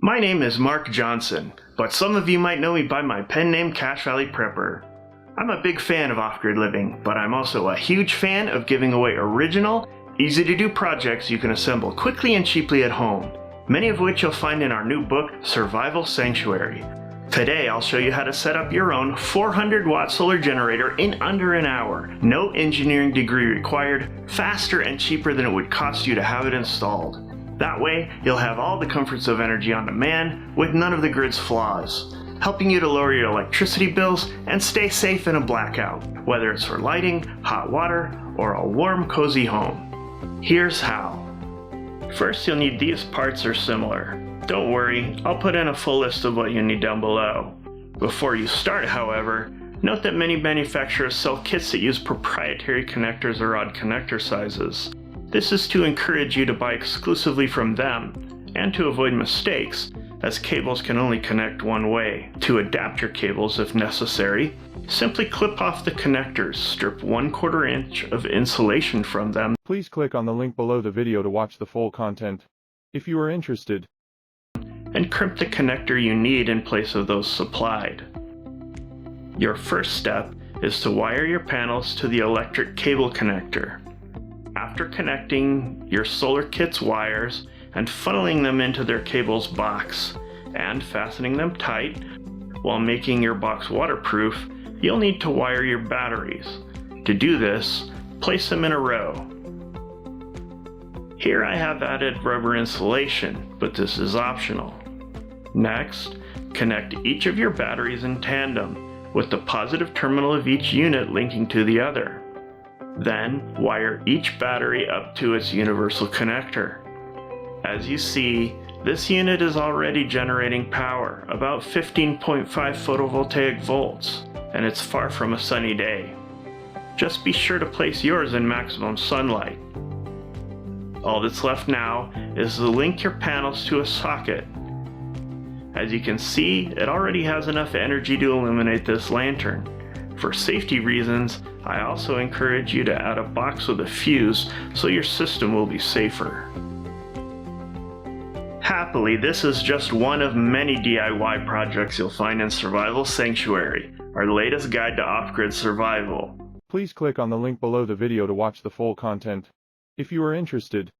My name is Mark Johnson, but some of you might know me by my pen name Cache Valley Prepper. I'm a big fan of off-grid living, but I'm also a huge fan of giving away original, easy-to-do projects you can assemble quickly and cheaply at home, many of which you'll find in our new book, Survival Sanctuary. Today I'll show you how to set up your own 400-watt solar generator in under an hour. No engineering degree required, faster and cheaper than it would cost you to have it installed. That way, you'll have all the comforts of energy on demand with none of the grid's flaws, helping you to lower your electricity bills and stay safe in a blackout, whether it's for lighting, hot water, or a warm, cozy home. Here's how. First, you'll need these parts or similar. Don't worry, I'll put in a full list of what you need down below. Before you start, however, note that many manufacturers sell kits that use proprietary connectors or odd connector sizes. This is to encourage you to buy exclusively from them, and to avoid mistakes, as cables can only connect one way. To adapt your cables if necessary, simply clip off the connectors, strip 1/4 inch of insulation from them, Please click on the link below the video to watch the full content. If you are interested, and crimp the connector you need in place of those supplied. Your first step is to wire your panels to the electric cable connector. After connecting your solar kit's wires and funneling them into their cable's box and fastening them tight while making your box waterproof, you'll need to wire your batteries. To do this, place them in a row. Here I have added rubber insulation, but this is optional. Next, connect each of your batteries in tandem, with the positive terminal of each unit linking to the other. Then, wire each battery up to its universal connector. As you see, this unit is already generating power, about 15.5 photovoltaic volts, and it's far from a sunny day. Just be sure to place yours in maximum sunlight. All that's left now is to link your panels to a socket. As you can see, it already has enough energy to illuminate this lantern. For safety reasons, I also encourage you to add a box with a fuse so your system will be safer. Happily, this is just one of many DIY projects you'll find in Survival Sanctuary, our latest guide to off-grid survival. please click on the link below the video to watch the full content. If you are interested,